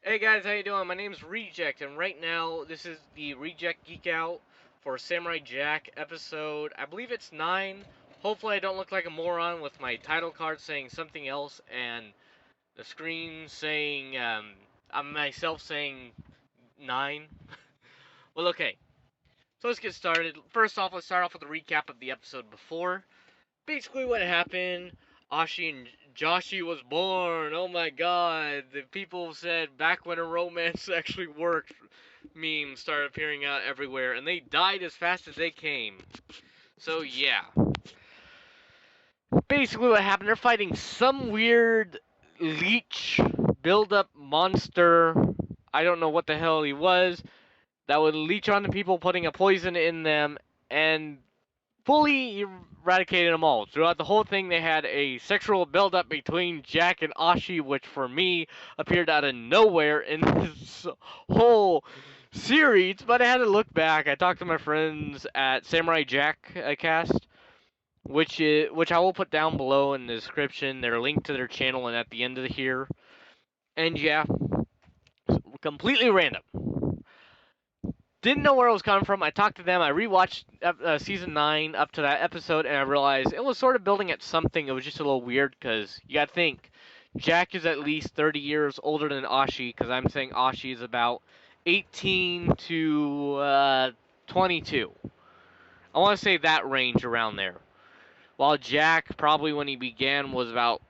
Hey guys, how you doing? My name's Reject, and right now this is the Reject Geek Out for Samurai Jack episode. I believe it's 9. Hopefully, I don't look like a moron with my title card saying something else and the screen saying I'm myself saying 9. Well, okay. So let's get started. First off, let's start off with a recap of the episode before. Basically, what happened, Ashi and Joshi was born. Oh my god. The people said back when a romance actually worked, memes started appearing out everywhere, and they died as fast as they came. So, yeah. Basically, what happened, they're fighting some weird leech build-up monster. I don't know what the hell he was. That would leech onto people, putting a poison in them, and fully eradicated them all. Throughout the whole thing, they had a sexual build-up between Jack and Ashi, which for me appeared out of nowhere in this whole series. But I had to look back. I talked to my friends at Samurai Jack Cast, which I will put down below in the description. They're linked to their channel and at the end of here. And yeah, completely random. Didn't know where it was coming from. I talked to them. I rewatched season 9 up to that episode, and I realized it was sort of building at something. It was just a little weird because you got to think Jack is at least 30 years older than Ashi, because I'm saying Ashi is about 18 to 22. I want to say that range around there. While Jack, probably when he began, was about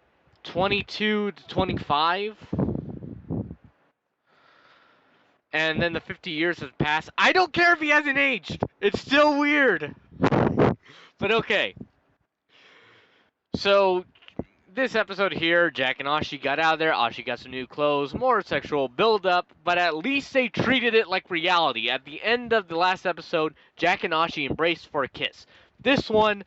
22 to 25. And then the 50 years has passed. I don't care if he hasn't aged. It's still weird. But okay. So, this episode here, Jack and Ashi got out of there. Ashi got some new clothes, more sexual build-up, but at least they treated it like reality. At the end of the last episode, Jack and Ashi embraced for a kiss. This one,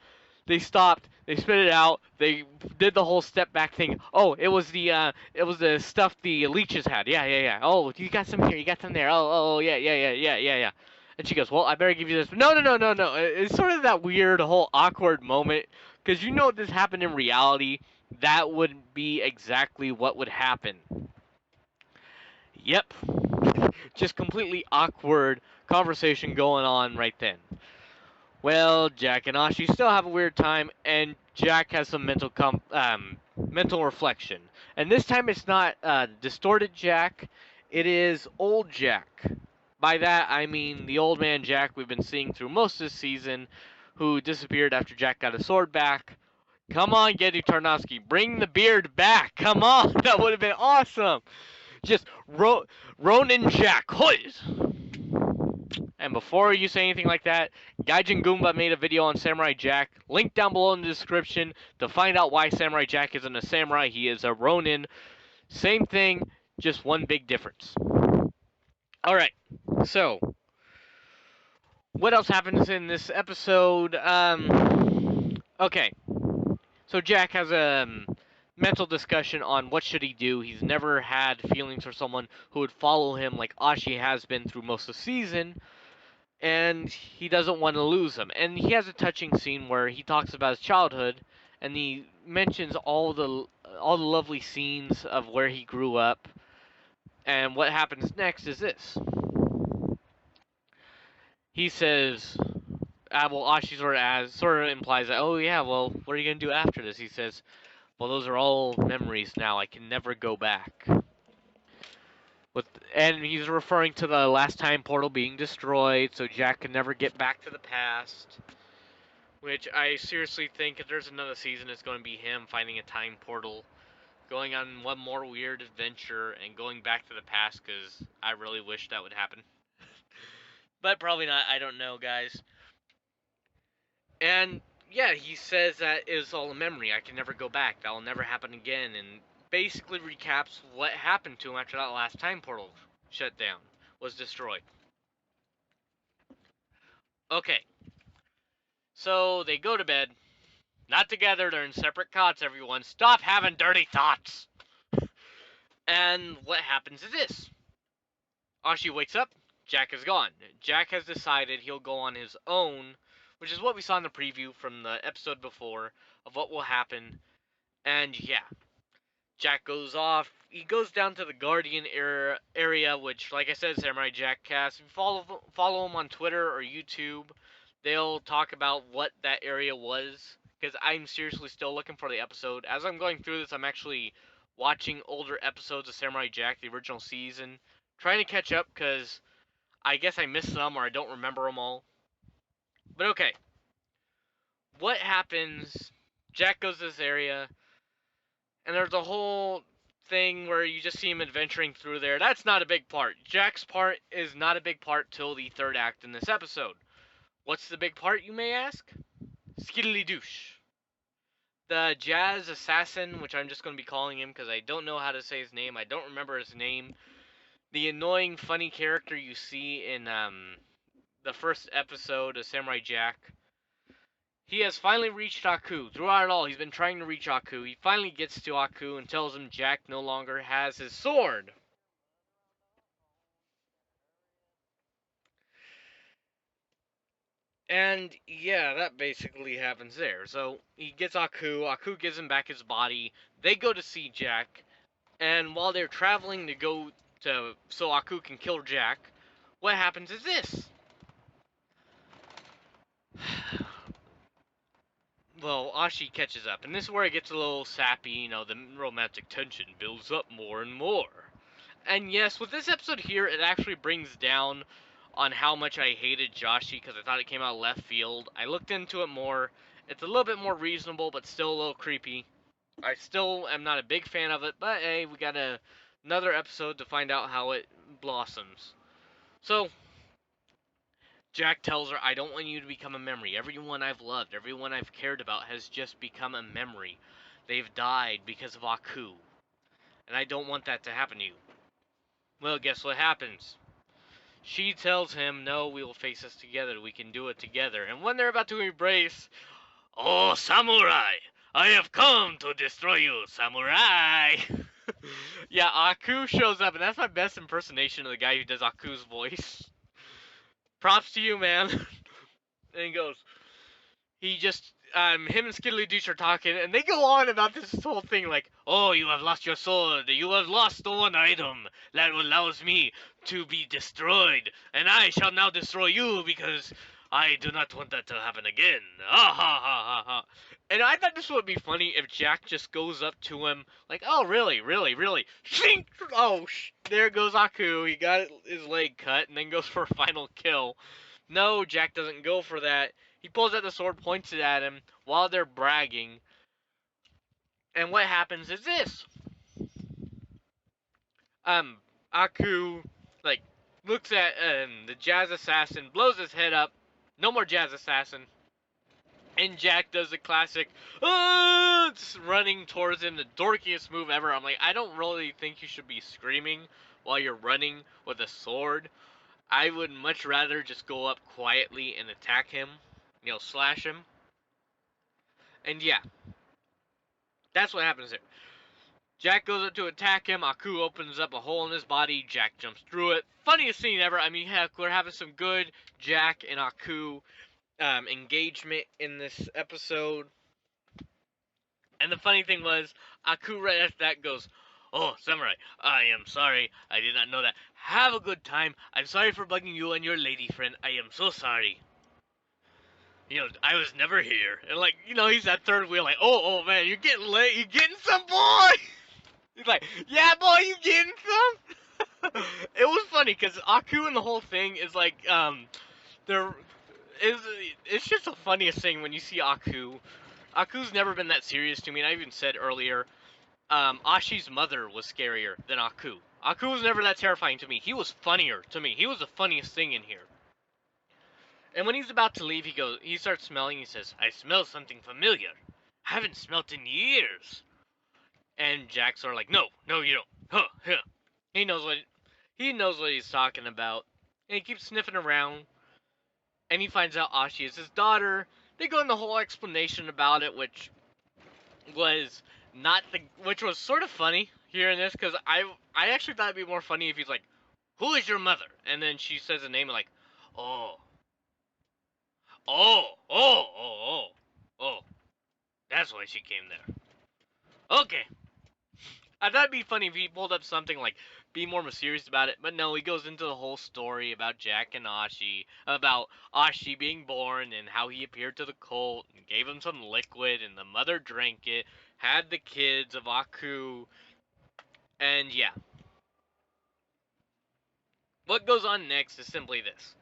they stopped, they spit it out, they did the whole step back thing. Oh, it was the stuff the leeches had. Yeah. Oh, you got some here, you got some there. Oh, yeah. And she goes, well, I better give you this. No. It's sort of that weird whole awkward moment, because you know if this happened in reality, that would be exactly what would happen. Yep. Just completely awkward conversation going on right then. Well, Jack and Ashi still have a weird time, and Jack has some mental reflection. And this time it's not distorted Jack, it is old Jack. By that I mean the old man Jack we've been seeing through most of this season, who disappeared after Jack got his sword back. Come on, Geddy Tarnowski, bring the beard back. Come on, that would have been awesome. Just Ronin Jack, hoys. And before you say anything like that, Gaijin Goomba made a video on Samurai Jack. Link down below in the description to find out why Samurai Jack isn't a samurai. He is a Ronin. Same thing, just one big difference. Alright, so what else happens in this episode? Okay. So Jack has a mental discussion on what should he do. He's never had feelings for someone who would follow him like Ashi has been through most of the season. And he doesn't want to lose him. And he has a touching scene where he talks about his childhood, and he mentions all the lovely scenes of where he grew up. And what happens next is this. He says, well, Ashi sort of implies that, oh yeah, well, what are you gonna do after this? He says, well, those are all memories now. I can never go back. And he's referring to the last time portal being destroyed, so Jack can never get back to the past. Which I seriously think if there's another season, it's going to be him finding a time portal, going on one more weird adventure, and going back to the past, because I really wish that would happen. But probably not, I don't know, guys. And yeah, he says that is all a memory. I can never go back. That will never happen again. And basically recaps what happened to him after that last time portal shut down, was destroyed. Okay. So they go to bed. Not together, they're in separate cots, everyone. Stop having dirty thoughts! And what happens is this. Ashi wakes up, Jack is gone. Jack has decided he'll go on his own, which is what we saw in the preview from the episode before, of what will happen. And yeah, Jack goes off, he goes down to the Guardian area, which, like I said, Samurai Jack cast. If you follow him on Twitter or YouTube, they'll talk about what that area was. Because I'm seriously still looking for the episode. As I'm going through this, I'm actually watching older episodes of Samurai Jack, the original season, trying to catch up because I guess I missed some or I don't remember them all. But okay, what happens? Jack goes to this area, and there's a whole thing where you just see him adventuring through there. That's not a big part. Jack's part is not a big part till the third act in this episode. What's the big part, you may ask? Skiddly douche. The jazz assassin, which I'm just going to be calling him because I don't know how to say his name. I don't remember his name. The annoying, funny character you see in the first episode of Samurai Jack. He has finally reached Aku. Throughout it all, he's been trying to reach Aku. He finally gets to Aku and tells him Jack no longer has his sword. And yeah, that basically happens there. So he gets Aku. Aku gives him back his body. They go to see Jack. And while they're traveling to go to so Aku can kill Jack, what happens is this. Well, Ashi catches up, and this is where it gets a little sappy, you know, the romantic tension builds up more and more. And yes, with this episode here, it actually brings down on how much I hated Joshi, because I thought it came out left field. I looked into it more. It's a little bit more reasonable, but still a little creepy. I still am not a big fan of it, but hey, we got another episode to find out how it blossoms. So, Jack tells her, I don't want you to become a memory. Everyone I've loved, everyone I've cared about has just become a memory. They've died because of Aku. And I don't want that to happen to you. Well, guess what happens? She tells him, no, we will face this together. We can do it together. And when they're about to embrace, oh, samurai! I have come to destroy you, samurai! Yeah, Aku shows up, and that's my best impersonation of the guy who does Aku's voice. Props to you, man. And he goes, him and Skiddly Douche are talking, and they go on about this whole thing like, oh, you have lost your sword, you have lost the one item that allows me to be destroyed, and I shall now destroy you because I do not want that to happen again. Ah ha ha ha ha. And I thought this would be funny if Jack just goes up to him like, oh, really, really, really? Shink! Oh, there goes Aku. He got his leg cut and then goes for a final kill. No, Jack doesn't go for that. He pulls out the sword, points it at him while they're bragging. And what happens is this. Aku, like, looks at the jazz assassin, blows his head up. No more jazz assassin. And Jack does the classic, running towards him, the dorkiest move ever. I'm like, I don't really think you should be screaming while you're running with a sword. I would much rather just go up quietly and attack him, you know, slash him. And yeah, that's what happens there. Jack goes up to attack him. Aku opens up a hole in his body. Jack jumps through it. Funniest scene ever. I mean, heck, we're having some good Jack and Aku engagement in this episode. And the funny thing was, Aku right after that goes, oh, Samurai, I am sorry. I did not know that. Have a good time. I'm sorry for bugging you and your lady friend. I am so sorry. You know, I was never here. And like, you know, he's that third wheel like, oh man, you're getting late. You're getting some, boy. He's like, yeah, boy, you getting some? It was funny because Aku and the whole thing is like, there is, it's just the funniest thing when you see Aku. Aku's never been that serious to me, and I even said earlier, Ashi's mother was scarier than Aku. Aku was never that terrifying to me. He was funnier to me. He was the funniest thing in here. And when he's about to leave, he starts smelling. He says, I smell something familiar. I haven't smelt in years. And Jack's sort of like, no, you don't. Huh, huh. He knows what he's talking about. And he keeps sniffing around. And he finds out Ashi is his daughter. They go in the whole explanation about it, which was sort of funny hearing this, because I actually thought it'd be more funny if he's like, who is your mother? And then she says the name and like, oh, oh, oh, oh, oh, oh, that's why she came there. Okay. I thought it'd be funny if he pulled up something like, be more mysterious about it, but no, he goes into the whole story about Jack and Ashi, about Ashi being born and how he appeared to the cult and gave him some liquid and the mother drank it, had the kids of Aku, and yeah. What goes on next is simply this.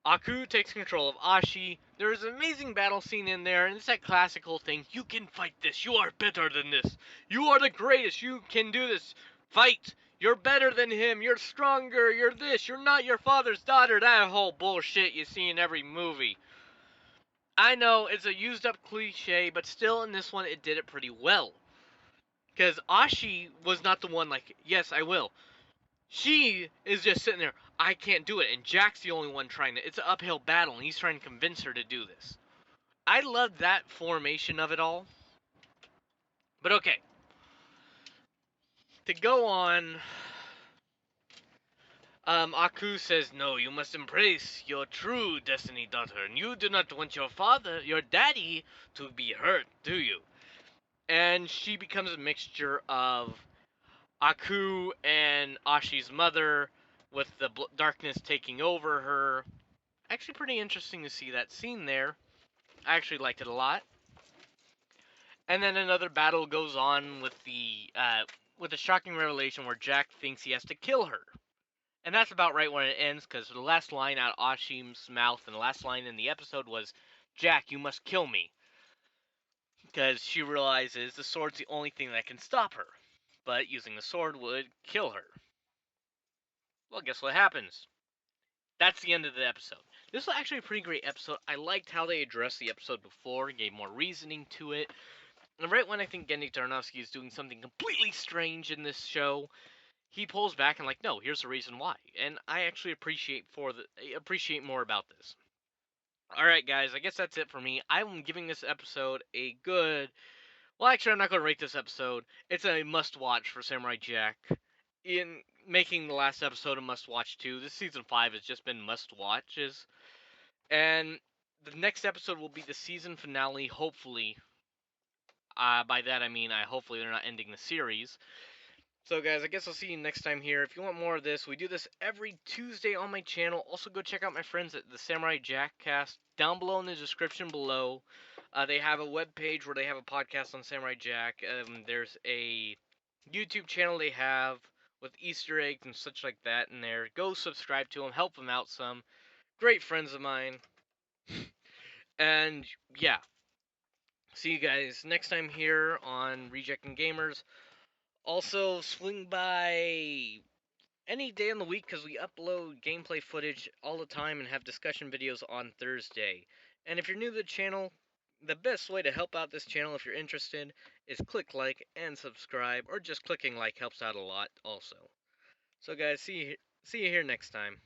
Aku takes control of Ashi. There is an amazing battle scene in there, and it's that classical thing. You can fight this. You are better than this. You are the greatest. You can do this. Fight. You're better than him. You're stronger. You're this. You're not your father's daughter. That whole bullshit you see in every movie. I know it's a used up cliche, but still in this one it did it pretty well. Because Ashi was not the one like, yes, I will. She is just sitting there, I can't do it, and Jack's the only one trying to. It's an uphill battle, and he's trying to convince her to do this. I love that formation of it all. But okay. To go on, Aku says, no, you must embrace your true destiny, daughter, and you do not want your father, your daddy, to be hurt, do you? And she becomes a mixture of Aku and Ashi's mother, with the darkness taking over her. Actually, pretty interesting to see that scene there. I actually liked it a lot. And then another battle goes on with a shocking revelation where Jack thinks he has to kill her. And that's about right when it ends, because the last line out of Ashim's mouth and the last line in the episode was, Jack, you must kill me. Because she realizes the sword's the only thing that can stop her. But using the sword would kill her. Well, guess what happens? That's the end of the episode. This was actually a pretty great episode. I liked how they addressed the episode before, gave more reasoning to it. And right when I think Gendy Tarnowski is doing something completely strange in this show, he pulls back and like, no, here's the reason why. And I actually appreciate more about this. All right, guys, I guess that's it for me. I'm giving this episode a good. Well, actually, I'm not going to rate this episode. It's a must-watch for Samurai Jack. In making the last episode a must-watch too. This season 5 has just been must-watches, and the next episode will be the season finale. Hopefully, by that I mean hopefully they're not ending the series. So guys, I guess I'll see you next time here. If you want more of this, we do this every Tuesday on my channel. Also go check out my friends at the Samurai Jack Cast down below in the description below. They have a web page where they have a podcast on Samurai Jack. There's a YouTube channel they have with Easter eggs and such like that in there. Go subscribe to them, help them out some. Great friends of mine. And yeah, see you guys next time here on Rejecting Gamers. Also, swing by any day in the week because we upload gameplay footage all the time and have discussion videos on Thursday. And if you're new to the channel, the best way to help out this channel if you're interested is click like and subscribe, or just clicking like helps out a lot also. So guys, see you here next time.